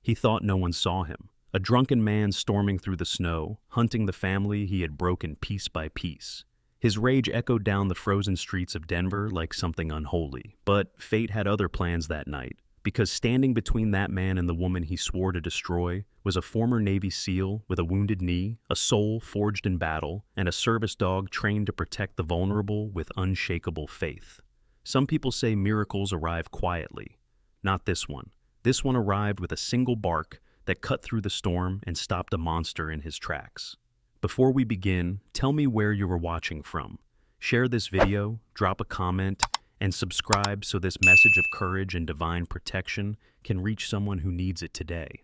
He thought no one saw him. A drunken man storming through the snow, hunting the family he had broken piece by piece. His rage echoed down the frozen streets of Denver like something unholy. But fate had other plans that night, because standing between that man and the woman he swore to destroy was a former Navy SEAL with a wounded knee, a soul forged in battle, and a service dog trained to protect the vulnerable with unshakable faith. Some people say miracles arrive quietly. Not this one. This one arrived with a single bark that cut through the storm and stopped a monster in his tracks. Before we begin, tell me where you were watching from. Share this video, drop a comment, and subscribe so this message of courage and divine protection can reach someone who needs it today.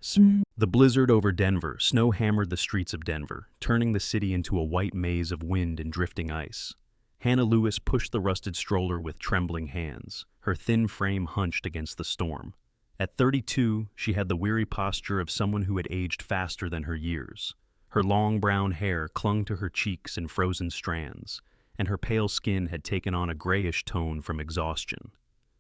The blizzard over Denver, snow hammered the streets of Denver, turning the city into a white maze of wind and drifting ice. Hannah Lewis pushed the rusted stroller with trembling hands, her thin frame hunched against the storm. At 32, she had the weary posture of someone who had aged faster than her years. Her long brown hair clung to her cheeks in frozen strands, and her pale skin had taken on a grayish tone from exhaustion.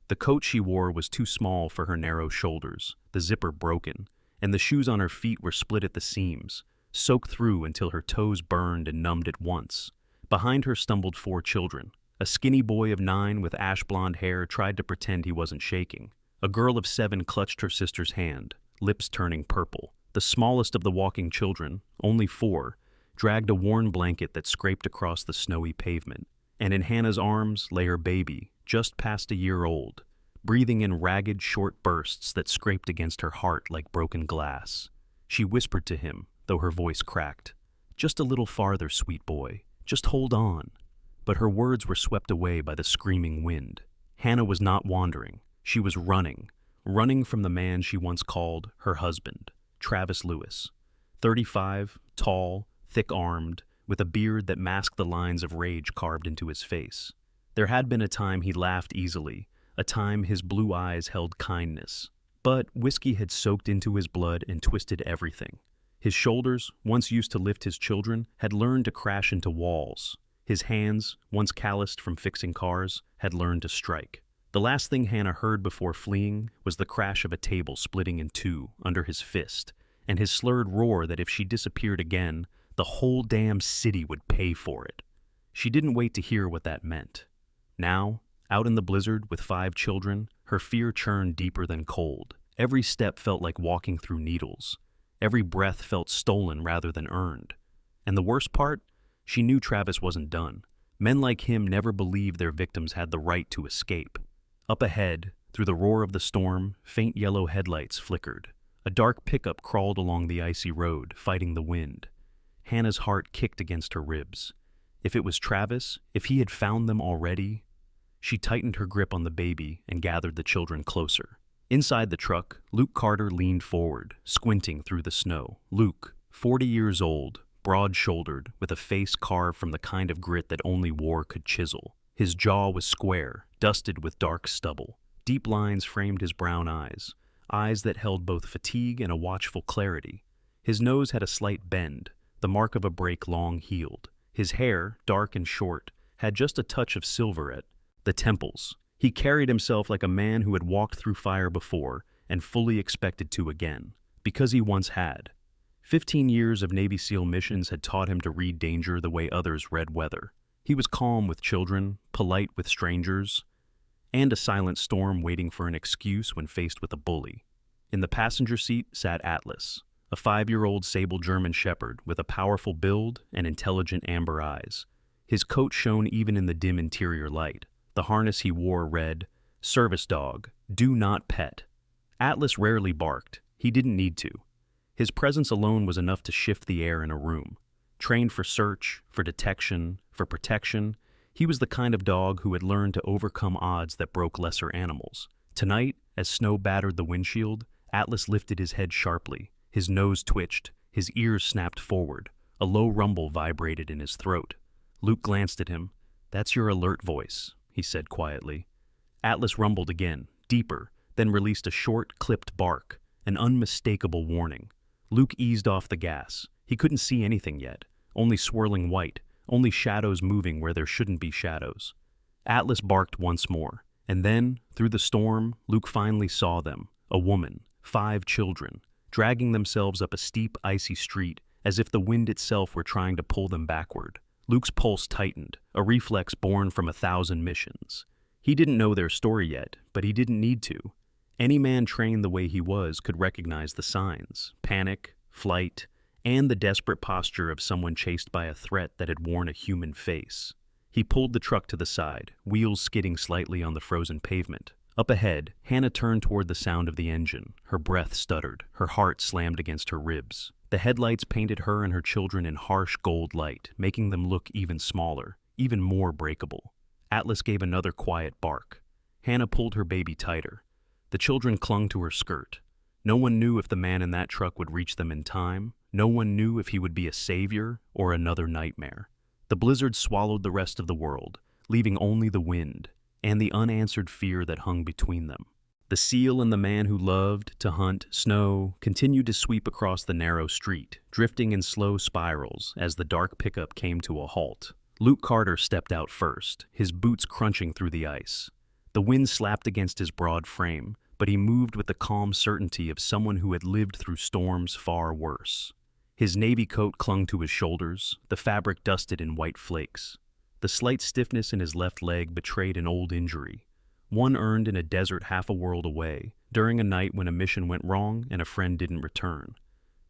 The coat she wore was too small for her narrow shoulders, the zipper broken, and the shoes on her feet were split at the seams, soaked through until her toes burned and numbed at once. Behind her stumbled 4 children. A skinny boy of 9 with ash blonde hair tried to pretend he wasn't shaking. A girl of 7 clutched her sister's hand, lips turning purple. The smallest of the walking children, only 4, dragged a worn blanket that scraped across the snowy pavement. And in Hannah's arms lay her baby, just past a year old, breathing in ragged, short bursts that scraped against her heart like broken glass. She whispered to him, though her voice cracked, "Just a little farther, sweet boy. Just hold on." But her words were swept away by the screaming wind. Hannah was not wandering. She was running from the man she once called her husband, Travis Lewis. 35, tall, thick-armed, with a beard that masked the lines of rage carved into his face. There had been a time he laughed easily, a time his blue eyes held kindness. But whiskey had soaked into his blood and twisted everything. His shoulders, once used to lift his children, had learned to crash into walls. His hands, once calloused from fixing cars, had learned to strike. The last thing Hannah heard before fleeing was the crash of a table splitting in two under his fist, and his slurred roar that if she disappeared again, the whole damn city would pay for it. She didn't wait to hear what that meant. Now, out in the blizzard with 5 children, her fear churned deeper than cold. Every step felt like walking through needles. Every breath felt stolen rather than earned. And the worst part? She knew Travis wasn't done. Men like him never believed their victims had the right to escape. Up ahead, through the roar of the storm, faint yellow headlights flickered. A dark pickup crawled along the icy road, fighting the wind. Hannah's heart kicked against her ribs. If it was Travis, if he had found them already... She tightened her grip on the baby and gathered the children closer. Inside the truck, Luke Carter leaned forward, squinting through the snow. Luke, 40 years old, broad-shouldered, with a face carved from the kind of grit that only war could chisel. His jaw was square, dusted with dark stubble. Deep lines framed his brown eyes, eyes that held both fatigue and a watchful clarity. His nose had a slight bend, the mark of a break long healed. His hair, dark and short, had just a touch of silver at the temples. He carried himself like a man who had walked through fire before and fully expected to again, because he once had. 15 years of Navy SEAL missions had taught him to read danger the way others read weather. He was calm with children, polite with strangers, and a silent storm waiting for an excuse when faced with a bully. In the passenger seat sat Atlas, a 5-year-old sable German shepherd with a powerful build and intelligent amber eyes. His coat shone even in the dim interior light. The harness he wore read, "Service dog, do not pet." Atlas rarely barked. He didn't need to. His presence alone was enough to shift the air in a room. Trained for search, for detection, for protection, he was the kind of dog who had learned to overcome odds that broke lesser animals. Tonight, as snow battered the windshield, Atlas lifted his head sharply. His nose twitched, his ears snapped forward. A low rumble vibrated in his throat. Luke glanced at him. "That's your alert voice," he said quietly. Atlas rumbled again, deeper, then released a short, clipped bark, an unmistakable warning. Luke eased off the gas. He couldn't see anything yet, only swirling white, only shadows moving where there shouldn't be shadows. Atlas barked once more, and then, through the storm, Luke finally saw them, a woman, 5 children, dragging themselves up a steep, icy street as if the wind itself were trying to pull them backward. Luke's pulse tightened, a reflex born from 1,000 missions. He didn't know their story yet, but he didn't need to. Any man trained the way he was could recognize the signs: panic, flight, and the desperate posture of someone chased by a threat that had worn a human face. He pulled the truck to the side, wheels skidding slightly on the frozen pavement. Up ahead, Hannah turned toward the sound of the engine. Her breath stuttered, her heart slammed against her ribs. The headlights painted her and her children in harsh gold light, making them look even smaller, even more breakable. Atlas gave another quiet bark. Hannah pulled her baby tighter. The children clung to her skirt. No one knew if the man in that truck would reach them in time. No one knew if he would be a savior or another nightmare. The blizzard swallowed the rest of the world, leaving only the wind and the unanswered fear that hung between them. The seal and the man who loved to hunt snow continued to sweep across the narrow street, drifting in slow spirals as the dark pickup came to a halt. Luke Carter stepped out first, his boots crunching through the ice. The wind slapped against his broad frame, but he moved with the calm certainty of someone who had lived through storms far worse. His navy coat clung to his shoulders, the fabric dusted in white flakes. The slight stiffness in his left leg betrayed an old injury, one earned in a desert half a world away, during a night when a mission went wrong and a friend didn't return.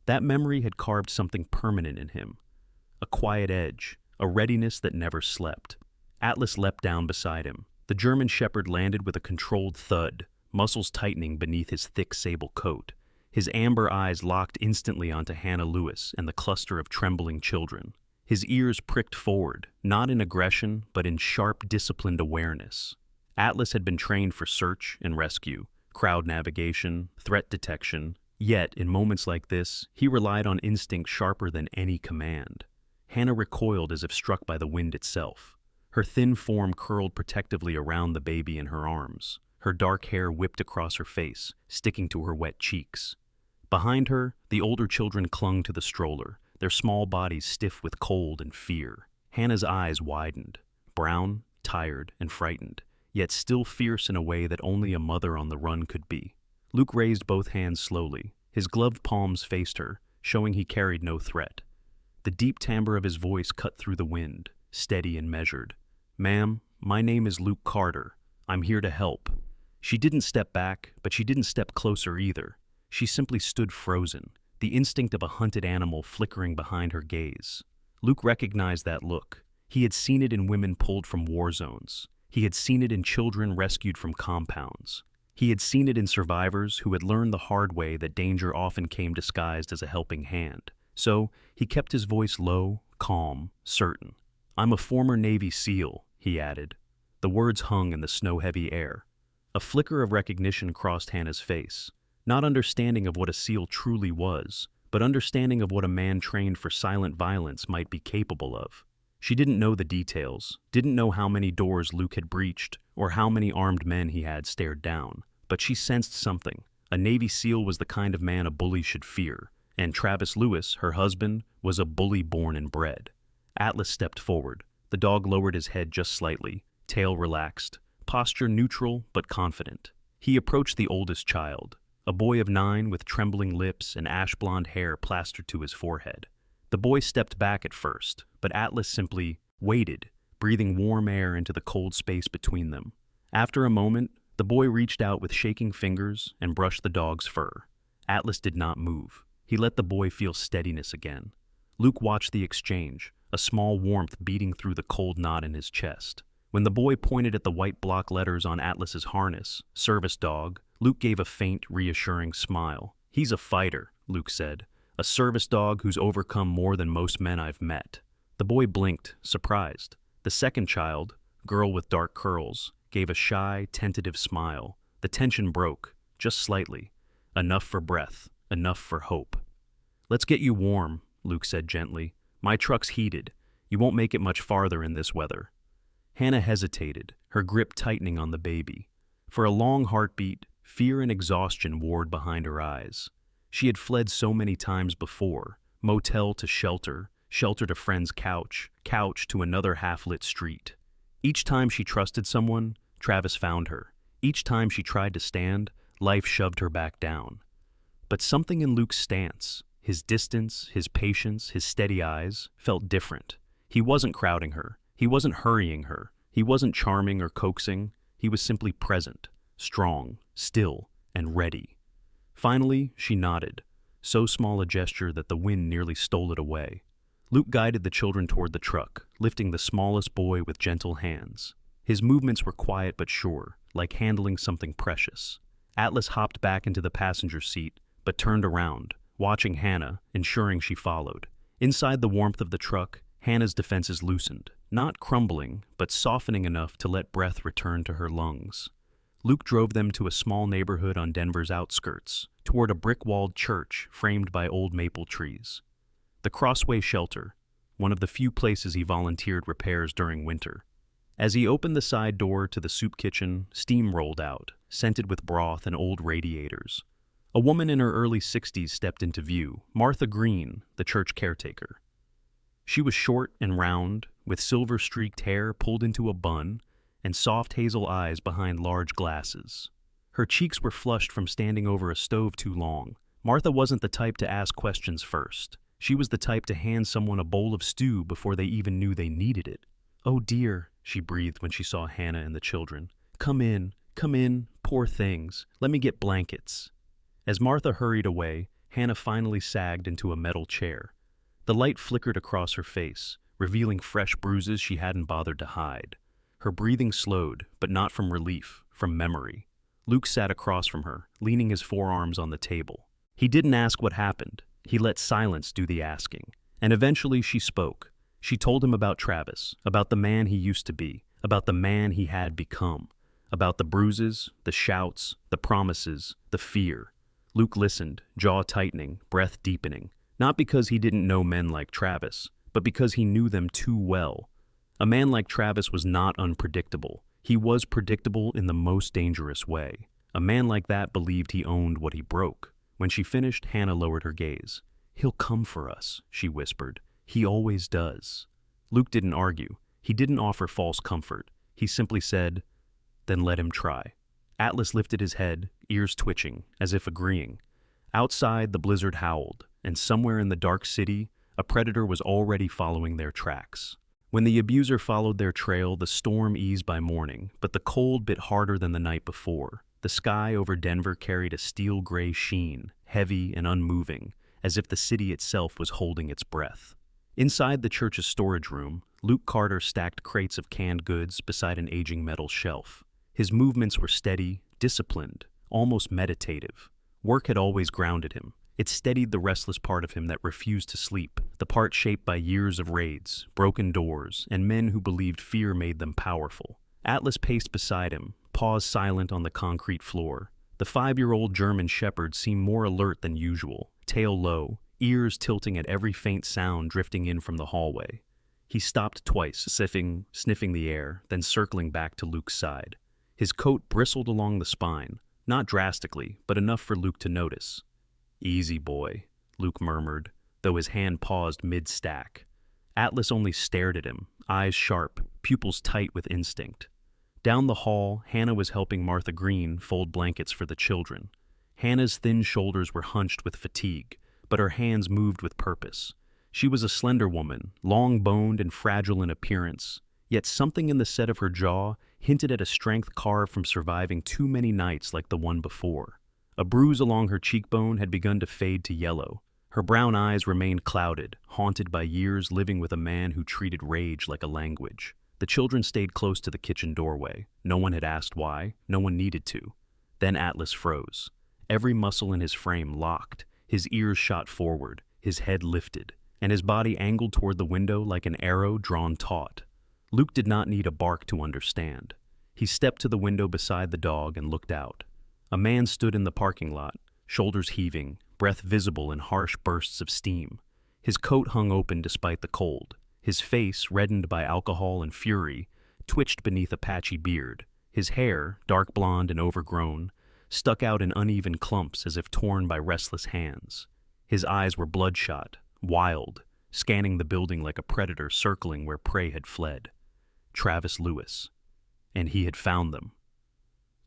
That memory had carved something permanent in him, a quiet edge, a readiness that never slept. Atlas leapt down beside him. The German shepherd landed with a controlled thud, muscles tightening beneath his thick sable coat. His amber eyes locked instantly onto Hannah Lewis and the cluster of trembling children. His ears pricked forward, not in aggression, but in sharp, disciplined awareness. Atlas had been trained for search and rescue, crowd navigation, threat detection. Yet, in moments like this, he relied on instinct sharper than any command. Hannah recoiled as if struck by the wind itself. Her thin form curled protectively around the baby in her arms. Her dark hair whipped across her face, sticking to her wet cheeks. Behind her, the older children clung to the stroller, their small bodies stiff with cold and fear. Hannah's eyes widened, brown, tired, and frightened, yet still fierce in a way that only a mother on the run could be. Luke raised both hands slowly. His gloved palms faced her, showing he carried no threat. The deep timbre of his voice cut through the wind, steady and measured. "Ma'am, my name is Luke Carter. I'm here to help." She didn't step back, but she didn't step closer either. She simply stood frozen, the instinct of a hunted animal flickering behind her gaze. Luke recognized that look. He had seen it in women pulled from war zones. He had seen it in children rescued from compounds. He had seen it in survivors who had learned the hard way that danger often came disguised as a helping hand. So, he kept his voice low, calm, certain. "I'm a former Navy SEAL," he added. The words hung in the snow-heavy air. A flicker of recognition crossed Hannah's face. Not understanding of what a SEAL truly was, but understanding of what a man trained for silent violence might be capable of. She didn't know the details, didn't know how many doors Luke had breached, or how many armed men he had stared down. But she sensed something. A Navy SEAL was the kind of man a bully should fear, and Travis Lewis, her husband, was a bully born and bred. Atlas stepped forward. The dog lowered his head just slightly, tail relaxed, posture neutral but confident. He approached the oldest child, a boy of 9 with trembling lips and ash-blonde hair plastered to his forehead. The boy stepped back at first, but Atlas simply waited, breathing warm air into the cold space between them. After a moment, the boy reached out with shaking fingers and brushed the dog's fur. Atlas did not move. He let the boy feel steadiness again. Luke watched the exchange, a small warmth beating through the cold knot in his chest. When the boy pointed at the white block letters on Atlas's harness, "Service Dog," Luke gave a faint, reassuring smile. "He's a fighter," Luke said. "A service dog who's overcome more than most men I've met." The boy blinked, surprised. The second child, girl with dark curls, gave a shy, tentative smile. The tension broke, just slightly. Enough for breath, enough for hope. "Let's get you warm," Luke said gently. "My truck's heated. You won't make it much farther in this weather." Hannah hesitated, her grip tightening on the baby. For a long heartbeat, fear and exhaustion warred behind her eyes. She had fled so many times before, motel to shelter, shelter to friend's couch, couch to another half-lit street. Each time she trusted someone, Travis found her. Each time she tried to stand, life shoved her back down. But something in Luke's stance, his distance, his patience, his steady eyes, felt different. He wasn't crowding her. He wasn't hurrying her. He wasn't charming or coaxing. He was simply present, strong, still, and ready. Finally, she nodded, so small a gesture that the wind nearly stole it away. Luke guided the children toward the truck, lifting the smallest boy with gentle hands. His movements were quiet but sure, like handling something precious. Atlas hopped back into the passenger seat, but turned around, watching Hannah, ensuring she followed. Inside the warmth of the truck, Hannah's defenses loosened, not crumbling, but softening enough to let breath return to her lungs. Luke drove them to a small neighborhood on Denver's outskirts, toward a brick-walled church framed by old maple trees. The Crossway Shelter, one of the few places he volunteered repairs during winter. As he opened the side door to the soup kitchen, steam rolled out, scented with broth and old radiators. A woman in her early 60s stepped into view, Martha Green, the church caretaker. She was short and round, with silver-streaked hair pulled into a bun, and soft hazel eyes behind large glasses. Her cheeks were flushed from standing over a stove too long. Martha wasn't the type to ask questions first. She was the type to hand someone a bowl of stew before they even knew they needed it. "Oh dear," she breathed when she saw Hannah and the children. Come in, poor things. Let me get blankets." As Martha hurried away, Hannah finally sagged into a metal chair. The light flickered across her face, revealing fresh bruises she hadn't bothered to hide. Her breathing slowed, but not from relief, from memory. Luke sat across from her, leaning his forearms on the table. He didn't ask what happened. He let silence do the asking. And eventually she spoke. She told him about Travis, about the man he used to be, about the man he had become, about the bruises, the shouts, the promises, the fear. Luke listened, jaw tightening, breath deepening, not because he didn't know men like Travis, but because he knew them too well. A man like Travis was not unpredictable. He was predictable in the most dangerous way. A man like that believed he owned what he broke. When she finished, Hannah lowered her gaze. "He'll come for us," she whispered. "He always does." Luke didn't argue. He didn't offer false comfort. He simply said, "Then let him try." Atlas lifted his head, ears twitching, as if agreeing. Outside, the blizzard howled, and somewhere in the dark city, a predator was already following their tracks. When the abuser followed their trail, the storm eased by morning, but the cold bit harder than the night before. The sky over Denver carried a steel-gray sheen, heavy and unmoving, as if the city itself was holding its breath. Inside the church's storage room, Luke Carter stacked crates of canned goods beside an aging metal shelf. His movements were steady, disciplined, almost meditative. Work had always grounded him. It steadied the restless part of him that refused to sleep, the part shaped by years of raids, broken doors, and men who believed fear made them powerful. Atlas paced beside him, paused silent on the concrete floor. The 5-year-old German shepherd seemed more alert than usual, tail low, ears tilting at every faint sound drifting in from the hallway. He stopped twice, sniffing the air, then circling back to Luke's side. His coat bristled along the spine, not drastically, but enough for Luke to notice. "Easy, boy," Luke murmured, though his hand paused mid-stack. Atlas only stared at him, eyes sharp, pupils tight with instinct. Down the hall, Hannah was helping Martha Green fold blankets for the children. Hannah's thin shoulders were hunched with fatigue, but her hands moved with purpose. She was a slender woman, long-boned and fragile in appearance, yet something in the set of her jaw hinted at a strength carved from surviving too many nights like the one before. A bruise along her cheekbone had begun to fade to yellow. Her brown eyes remained clouded, haunted by years living with a man who treated rage like a language. The children stayed close to the kitchen doorway. No one had asked why. No one needed to. Then Atlas froze. Every muscle in his frame locked. His ears shot forward, his head lifted, and his body angled toward the window like an arrow drawn taut. Luke did not need a bark to understand. He stepped to the window beside the dog and looked out. A man stood in the parking lot, shoulders heaving, breath visible in harsh bursts of steam. His coat hung open despite the cold. His face, reddened by alcohol and fury, twitched beneath a patchy beard. His hair, dark blonde and overgrown, stuck out in uneven clumps as if torn by restless hands. His eyes were bloodshot, wild, scanning the building like a predator circling where prey had fled. Travis Lewis. And he had found them.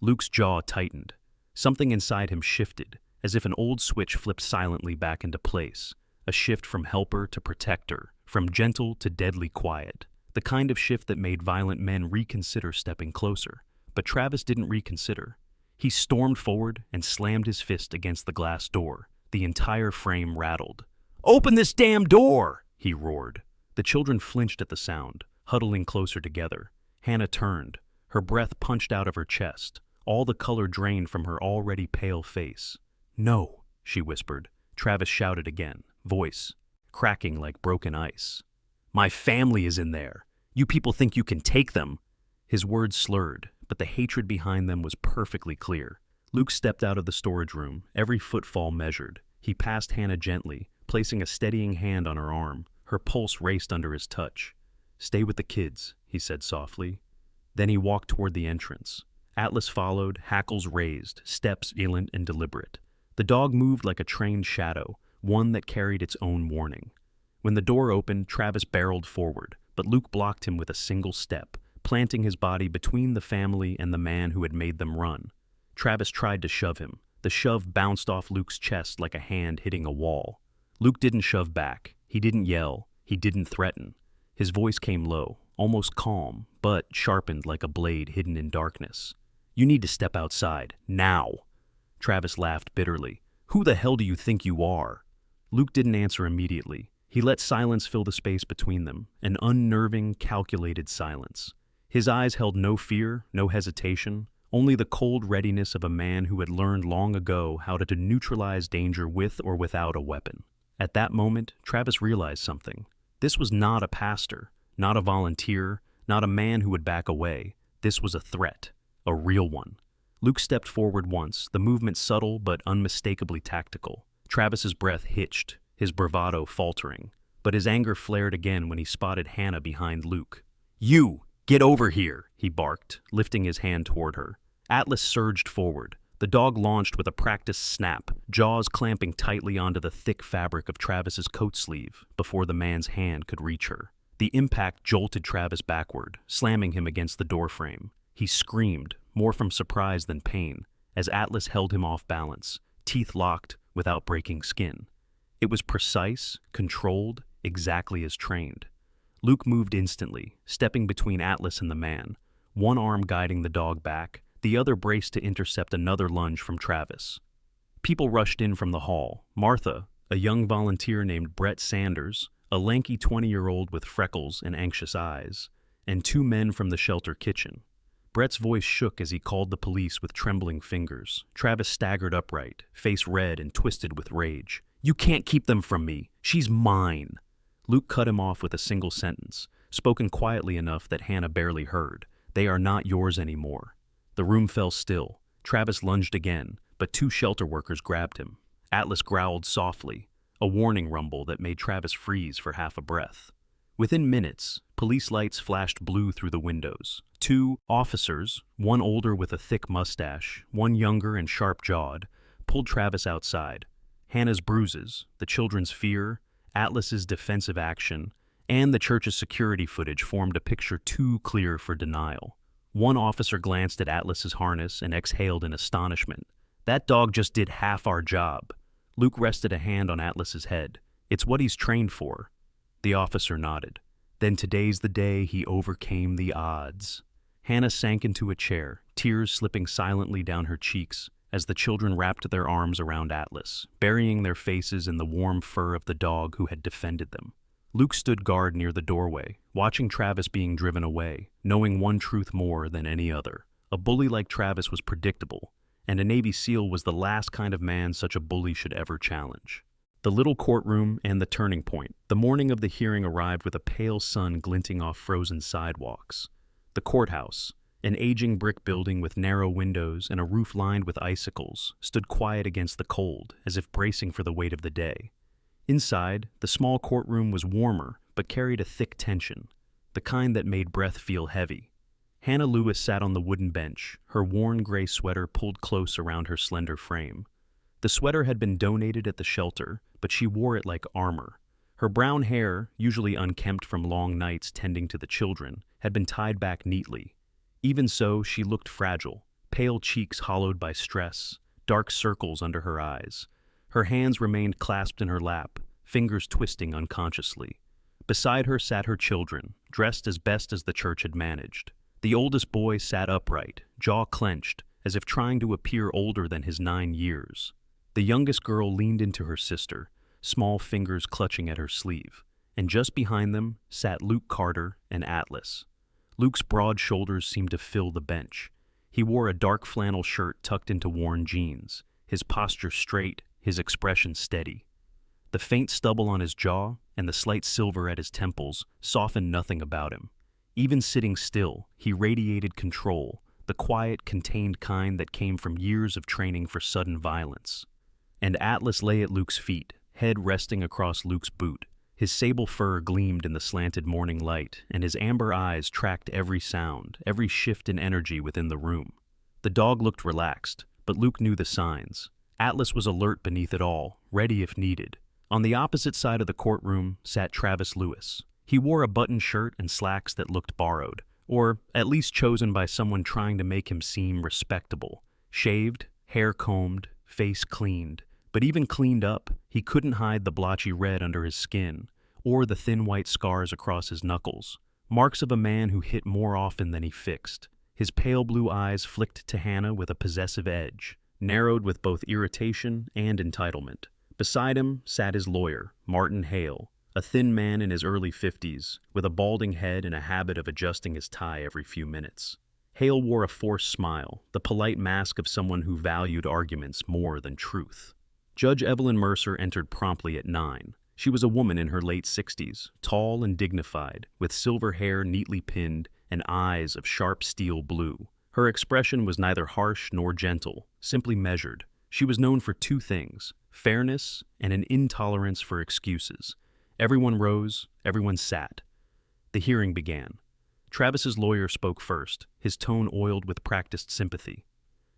Luke's jaw tightened. Something inside him shifted, as if an old switch flipped silently back into place, a shift from helper to protector, from gentle to deadly quiet, the kind of shift that made violent men reconsider stepping closer. But Travis didn't reconsider. He stormed forward and slammed his fist against the glass door. The entire frame rattled. "Open this damn door!" he roared. The children flinched at the sound, huddling closer together. Hannah turned. Her breath punched out of her chest. All the color drained from her already pale face. "No," she whispered. Travis shouted again, voice cracking like broken ice. "My family is in there. You people think you can take them." His words slurred, but the hatred behind them was perfectly clear. Luke stepped out of the storage room, every footfall measured. He passed Hannah gently, placing a steadying hand on her arm. Her pulse raced under his touch. "Stay with the kids," he said softly. Then he walked toward the entrance. Atlas followed, hackles raised, steps silent and deliberate. The dog moved like a trained shadow, one that carried its own warning. When the door opened, Travis barreled forward, but Luke blocked him with a single step, planting his body between the family and the man who had made them run. Travis tried to shove him. The shove bounced off Luke's chest like a hand hitting a wall. Luke didn't shove back. He didn't yell. He didn't threaten. His voice came low, almost calm, but sharpened like a blade hidden in darkness. "You need to step outside, now." Travis laughed bitterly. "Who the hell do you think you are?" Luke didn't answer immediately. He let silence fill the space between them, an unnerving, calculated silence. His eyes held no fear, no hesitation, only the cold readiness of a man who had learned long ago how to neutralize danger with or without a weapon. At that moment, Travis realized something. This was not a pastor, not a volunteer, not a man who would back away. This was a threat, a real one. Luke stepped forward once, the movement subtle but unmistakably tactical. Travis's breath hitched, his bravado faltering. But his anger flared again when he spotted Hannah behind Luke. "You! Get over here!" he barked, lifting his hand toward her. Atlas surged forward. The dog launched with a practiced snap, jaws clamping tightly onto the thick fabric of Travis's coat sleeve before the man's hand could reach her. The impact jolted Travis backward, slamming him against the doorframe. He screamed, more from surprise than pain, as Atlas held him off balance, teeth locked without breaking skin. It was precise, controlled, exactly as trained. Luke moved instantly, stepping between Atlas and the man, one arm guiding the dog back, the other braced to intercept another lunge from Travis. People rushed in from the hall. Martha, a young volunteer named Brett Sanders, a lanky 20-year-old with freckles and anxious eyes, and two men from the shelter kitchen. Brett's voice shook as he called the police with trembling fingers. Travis staggered upright, face red and twisted with rage. "You can't keep them from me. She's mine." Luke cut him off with a single sentence, spoken quietly enough that Hannah barely heard. "They are not yours anymore." The room fell still. Travis lunged again, but two shelter workers grabbed him. Atlas growled softly, a warning rumble that made Travis freeze for half a breath. Within minutes, police lights flashed blue through the windows. Two officers, one older with a thick mustache, one younger and sharp-jawed, pulled Travis outside. Hannah's bruises, the children's fear, Atlas's defensive action, and the church's security footage formed a picture too clear for denial. One officer glanced at Atlas's harness and exhaled in astonishment. "That dog just did half our job." Luke rested a hand on Atlas's head. "It's what he's trained for." The officer nodded. "Then today's the day he overcame the odds." Hannah sank into a chair, tears slipping silently down her cheeks as the children wrapped their arms around Atlas, burying their faces in the warm fur of the dog who had defended them. Luke stood guard near the doorway, watching Travis being driven away, knowing one truth more than any other. A bully like Travis was predictable, and a Navy SEAL was the last kind of man such a bully should ever challenge. The little courtroom and the turning point. The morning of the hearing arrived with a pale sun glinting off frozen sidewalks. The courthouse, an aging brick building with narrow windows and a roof lined with icicles, stood quiet against the cold, as if bracing for the weight of the day. Inside, the small courtroom was warmer, but carried a thick tension, the kind that made breath feel heavy. Hannah Lewis sat on the wooden bench, her worn gray sweater pulled close around her slender frame. The sweater had been donated at the shelter, but she wore it like armor. Her brown hair, usually unkempt from long nights tending to the children, had been tied back neatly. Even so, she looked fragile, pale cheeks hollowed by stress, dark circles under her eyes. Her hands remained clasped in her lap, fingers twisting unconsciously. Beside her sat her children, dressed as best as the church had managed. The oldest boy sat upright, jaw clenched, as if trying to appear older than his 9 years. The youngest girl leaned into her sister, small fingers clutching at her sleeve, and just behind them sat Luke Carter and Atlas. Luke's broad shoulders seemed to fill the bench. He wore a dark flannel shirt tucked into worn jeans, his posture straight, his expression steady. The faint stubble on his jaw and the slight silver at his temples softened nothing about him. Even sitting still, he radiated control, the quiet, contained kind that came from years of training for sudden violence. And Atlas lay at Luke's feet, head resting across Luke's boot. His sable fur gleamed in the slanted morning light, and his amber eyes tracked every sound, every shift in energy within the room. The dog looked relaxed, but Luke knew the signs. Atlas was alert beneath it all, ready if needed. On the opposite side of the courtroom sat Travis Lewis. He wore a buttoned shirt and slacks that looked borrowed, or at least chosen by someone trying to make him seem respectable. Shaved, hair combed, face cleaned. But even cleaned up, he couldn't hide the blotchy red under his skin, or the thin white scars across his knuckles, marks of a man who hit more often than he fixed. His pale blue eyes flicked to Hannah with a possessive edge, narrowed with both irritation and entitlement. Beside him sat his lawyer, Martin Hale, a thin man in his early 50s, with a balding head and a habit of adjusting his tie every few minutes. Hale wore a forced smile, the polite mask of someone who valued arguments more than truth. Judge Evelyn Mercer entered promptly at 9. She was a woman in her late 60s, tall and dignified, with silver hair neatly pinned and eyes of sharp steel blue. Her expression was neither harsh nor gentle, simply measured. She was known for 2 things: fairness and an intolerance for excuses. Everyone rose, everyone sat. The hearing began. Travis's lawyer spoke first, his tone oiled with practiced sympathy.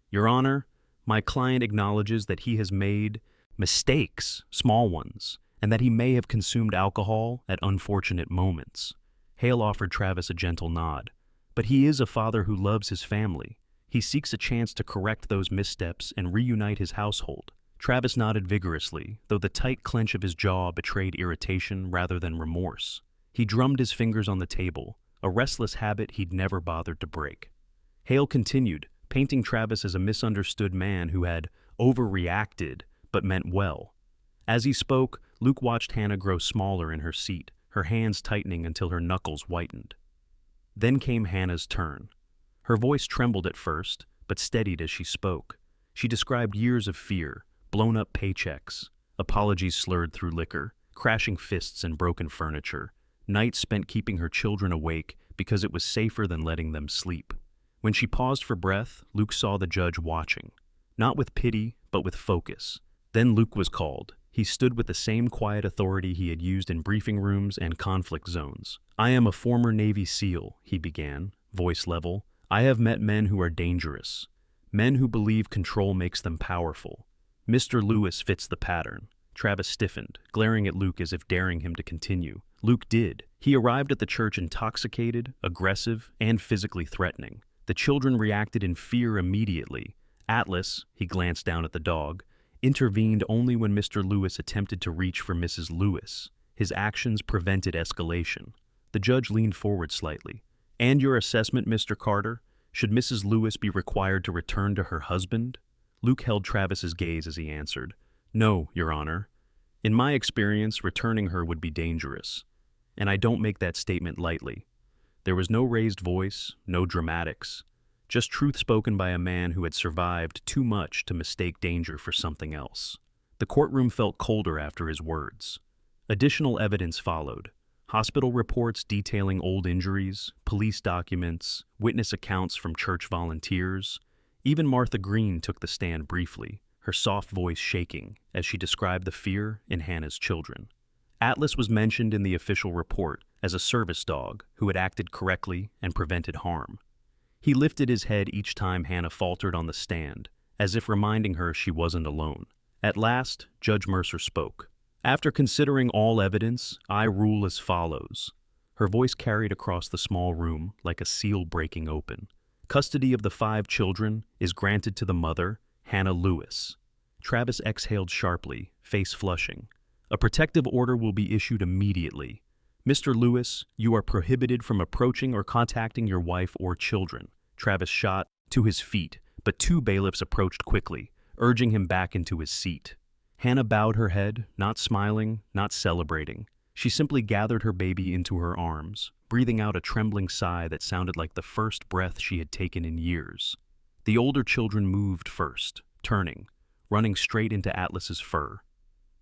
"Your Honor, my client acknowledges that he has made mistakes, small ones, and that he may have consumed alcohol at unfortunate moments." Hale offered Travis a gentle nod. "But he is a father who loves his family. He seeks a chance to correct those missteps and reunite his household." Travis nodded vigorously, though the tight clench of his jaw betrayed irritation rather than remorse. He drummed his fingers on the table, a restless habit he'd never bothered to break. Hale continued, painting Travis as a misunderstood man who had overreacted but meant well. As he spoke, Luke watched Hannah grow smaller in her seat, her hands tightening until her knuckles whitened. Then came Hannah's turn. Her voice trembled at first, but steadied as she spoke. She described years of fear, blown-up paychecks, apologies slurred through liquor, crashing fists and broken furniture, nights spent keeping her children awake because it was safer than letting them sleep. When she paused for breath, Luke saw the judge watching, not with pity, but with focus. Then Luke was called. He stood with the same quiet authority he had used in briefing rooms and conflict zones. "I am a former Navy SEAL," he began, voice level. "I have met men who are dangerous, men who believe control makes them powerful. Mr. Lewis fits the pattern." Travis stiffened, glaring at Luke as if daring him to continue. Luke did. He arrived at the church intoxicated, aggressive, and physically threatening. The children reacted in fear immediately. Atlas, he glanced down at the dog, intervened only when Mr. Lewis attempted to reach for Mrs. Lewis. His actions prevented escalation. The judge leaned forward slightly. "And your assessment, Mr. Carter? Should Mrs. Lewis be required to return to her husband?" Luke held Travis's gaze as he answered, "No, Your Honor. In my experience, returning her would be dangerous. And I don't make that statement lightly." There was no raised voice, no dramatics, just truth spoken by a man who had survived too much to mistake danger for something else. The courtroom felt colder after his words. Additional evidence followed. Hospital reports detailing old injuries, police documents, witness accounts from church volunteers. Even Martha Green took the stand briefly, her soft voice shaking as she described the fear in Hannah's children. Atlas was mentioned in the official report as a service dog who had acted correctly and prevented harm. He lifted his head each time Hannah faltered on the stand, as if reminding her she wasn't alone. At last, Judge Mercer spoke. "After considering all evidence, I rule as follows." Her voice carried across the small room like a seal breaking open. "Custody of the 5 children is granted to the mother, Hannah Lewis. Travis exhaled sharply, face flushing. A protective order will be issued immediately. Mr. Lewis, you are prohibited from approaching or contacting your wife or children. Travis shot to his feet, but two bailiffs approached quickly, urging him back into his seat. Hannah bowed her head, not smiling, not celebrating. She simply gathered her baby into her arms, breathing out a trembling sigh that sounded like the first breath she had taken in years. The older children moved first, turning, running straight into Atlas's fur.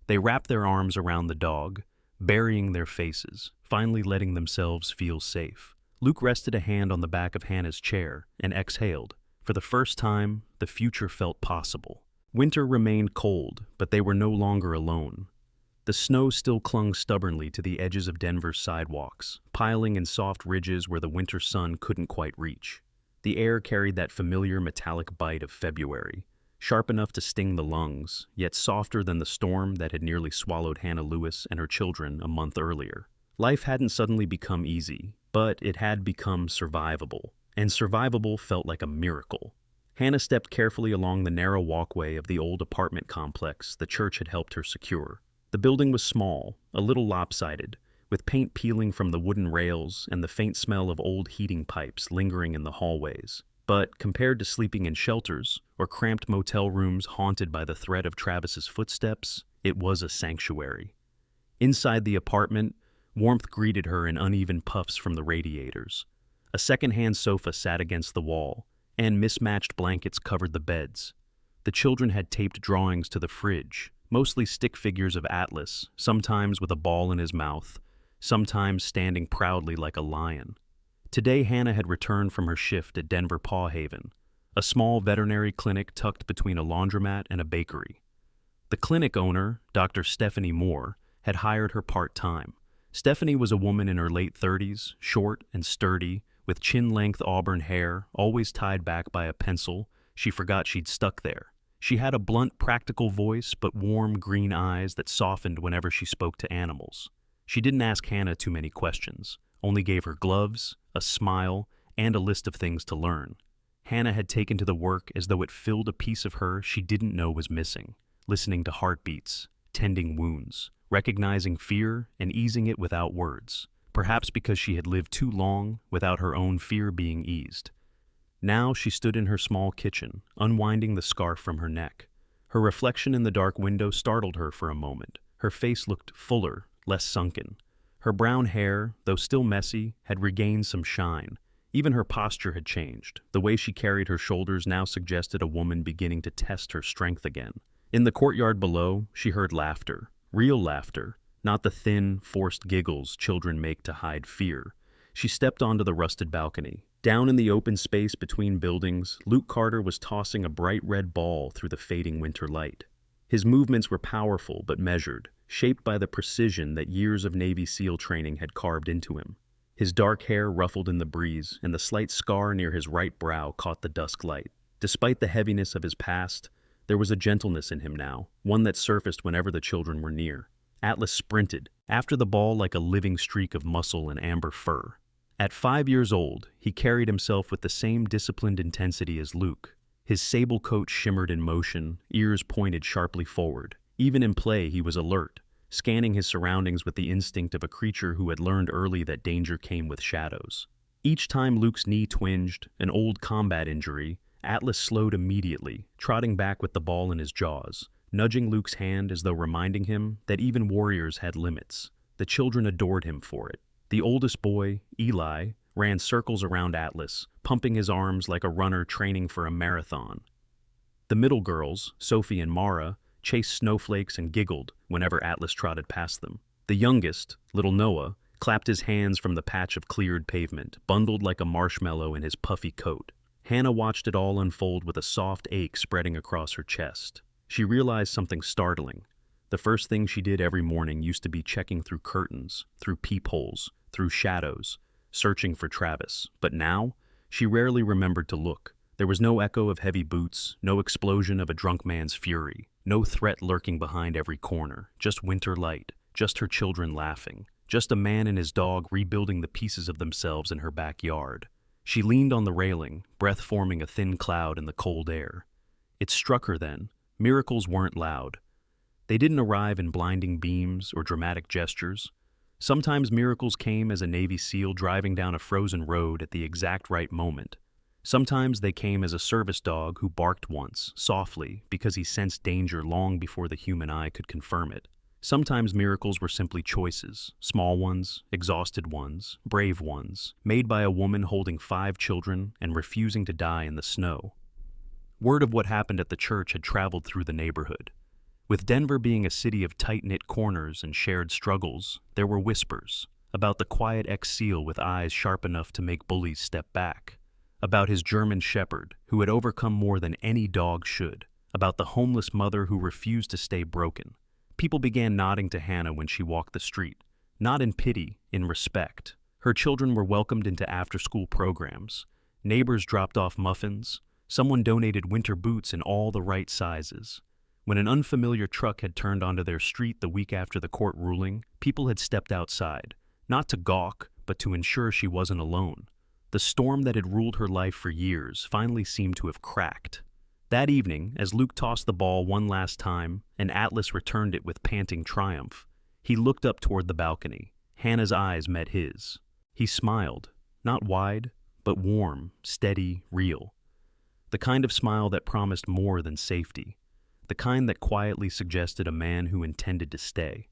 They wrapped their arms around the dog, burying their faces, finally letting themselves feel safe. Luke rested a hand on the back of Hannah's chair and exhaled. For the first time, the future felt possible. Winter remained cold, but they were no longer alone. The snow still clung stubbornly to the edges of Denver's sidewalks, piling in soft ridges where the winter sun couldn't quite reach. The air carried that familiar metallic bite of February, sharp enough to sting the lungs, yet softer than the storm that had nearly swallowed Hannah Lewis and her children a month earlier. Life hadn't suddenly become easy, but it had become survivable, and survivable felt like a miracle. Hannah stepped carefully along the narrow walkway of the old apartment complex the church had helped her secure. The building was small, a little lopsided, with paint peeling from the wooden rails and the faint smell of old heating pipes lingering in the hallways. But compared to sleeping in shelters or cramped motel rooms haunted by the threat of Travis's footsteps, it was a sanctuary. Inside the apartment, warmth greeted her in uneven puffs from the radiators. A second-hand sofa sat against the wall, and mismatched blankets covered the beds. The children had taped drawings to the fridge, mostly stick figures of Atlas, sometimes with a ball in his mouth, sometimes standing proudly like a lion. Today Hannah had returned from her shift at Denver Paw Haven, a small veterinary clinic tucked between a laundromat and a bakery. The clinic owner, Dr. Stephanie Moore, had hired her part-time. Stephanie was a woman in her late 30s, short and sturdy, with chin-length auburn hair, always tied back by a pencil she forgot she'd stuck there. She had a blunt, practical voice, but warm green eyes that softened whenever she spoke to animals. She didn't ask Hannah too many questions, only gave her gloves, a smile, and a list of things to learn. Hannah had taken to the work as though it filled a piece of her she didn't know was missing, listening to heartbeats, tending wounds, recognizing fear and easing it without words, perhaps because she had lived too long without her own fear being eased. Now she stood in her small kitchen, unwinding the scarf from her neck. Her reflection in the dark window startled her for a moment. Her face looked fuller, less sunken. Her brown hair, though still messy, had regained some shine. Even her posture had changed. The way she carried her shoulders now suggested a woman beginning to test her strength again. In the courtyard below, she heard laughter. Real laughter, not the thin, forced giggles children make to hide fear. She stepped onto the rusted balcony. Down in the open space between buildings, Luke Carter was tossing a bright red ball through the fading winter light. His movements were powerful but measured, shaped by the precision that years of Navy SEAL training had carved into him. His dark hair ruffled in the breeze, and the slight scar near his right brow caught the dusk light. Despite the heaviness of his past, there was a gentleness in him now, one that surfaced whenever the children were near. Atlas sprinted after the ball like a living streak of muscle and amber fur. At 5 years old, he carried himself with the same disciplined intensity as Luke. His sable coat shimmered in motion, ears pointed sharply forward. Even in play, he was alert, scanning his surroundings with the instinct of a creature who had learned early that danger came with shadows. Each time Luke's knee twinged, an old combat injury, Atlas slowed immediately, trotting back with the ball in his jaws, nudging Luke's hand as though reminding him that even warriors had limits. The children adored him for it. The oldest boy, Eli, ran circles around Atlas, pumping his arms like a runner training for a marathon. The middle girls, Sophie and Mara, chased snowflakes and giggled whenever Atlas trotted past them. The youngest, little Noah, clapped his hands from the patch of cleared pavement, bundled like a marshmallow in his puffy coat. Hannah watched it all unfold with a soft ache spreading across her chest. She realized something startling. The first thing she did every morning used to be checking through curtains, through peepholes, through shadows, searching for Travis. But now, she rarely remembered to look. There was no echo of heavy boots, no explosion of a drunk man's fury, no threat lurking behind every corner, just winter light, just her children laughing, just a man and his dog rebuilding the pieces of themselves in her backyard. She leaned on the railing, breath forming a thin cloud in the cold air. It struck her then. Miracles weren't loud. They didn't arrive in blinding beams or dramatic gestures. Sometimes miracles came as a Navy SEAL driving down a frozen road at the exact right moment. Sometimes they came as a service dog who barked once, softly, because he sensed danger long before the human eye could confirm it. Sometimes miracles were simply choices, small ones, exhausted ones, brave ones, made by a woman holding 5 children and refusing to die in the snow. Word of what happened at the church had traveled through the neighborhood. With Denver being a city of tight-knit corners and shared struggles, there were whispers about the quiet ex-SEAL with eyes sharp enough to make bullies step back, about his German shepherd who had overcome more than any dog should, about the homeless mother who refused to stay broken. People began nodding to Hannah when she walked the street, not in pity, in respect. Her children were welcomed into after-school programs. Neighbors dropped off muffins. Someone donated winter boots in all the right sizes. When an unfamiliar truck had turned onto their street the week after the court ruling, people had stepped outside, not to gawk, but to ensure she wasn't alone. The storm that had ruled her life for years finally seemed to have cracked. That evening, as Luke tossed the ball one last time and Atlas returned it with panting triumph, he looked up toward the balcony. Hannah's eyes met his. He smiled, not wide, but warm, steady, real. The kind of smile that promised more than safety. The kind that quietly suggested a man who intended to stay.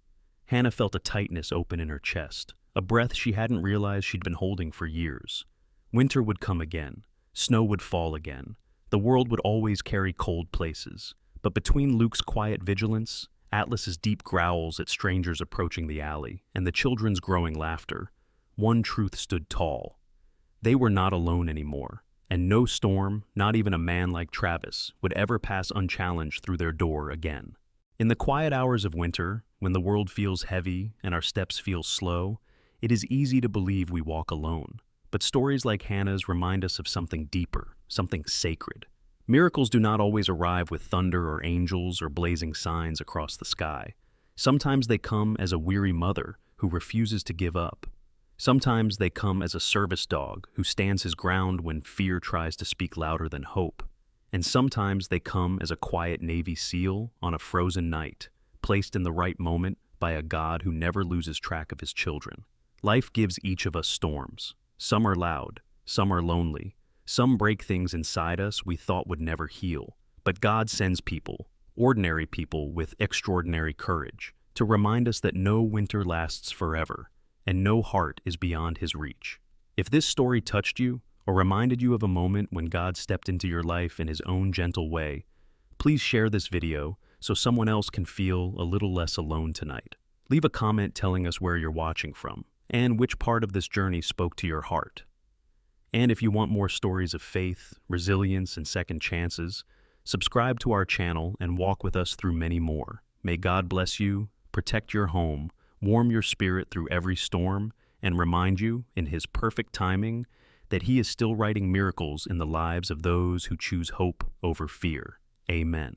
Hannah felt a tightness open in her chest, a breath she hadn't realized she'd been holding for years. Winter would come again. Snow would fall again. The world would always carry cold places. But between Luke's quiet vigilance, Atlas's deep growls at strangers approaching the alley, and the children's growing laughter, one truth stood tall. They were not alone anymore, and no storm, not even a man like Travis, would ever pass unchallenged through their door again. In the quiet hours of winter, when the world feels heavy and our steps feel slow, it is easy to believe we walk alone. But stories like Hannah's remind us of something deeper, something sacred. Miracles do not always arrive with thunder or angels or blazing signs across the sky. Sometimes they come as a weary mother who refuses to give up. Sometimes they come as a service dog who stands his ground when fear tries to speak louder than hope. And sometimes they come as a quiet Navy SEAL on a frozen night, placed in the right moment by a God who never loses track of his children. Life gives each of us storms. Some are loud, some are lonely, some break things inside us we thought would never heal. But God sends people, ordinary people with extraordinary courage, to remind us that no winter lasts forever, and no heart is beyond his reach. If this story touched you, or reminded you of a moment when God stepped into your life in his own gentle way, please share this video so someone else can feel a little less alone tonight. Leave a comment telling us where you're watching from, and which part of this journey spoke to your heart. And if you want more stories of faith, resilience, and second chances, subscribe to our channel and walk with us through many more. May God bless you, protect your home, warm your spirit through every storm, and remind you, in his perfect timing, that he is still writing miracles in the lives of those who choose hope over fear. Amen.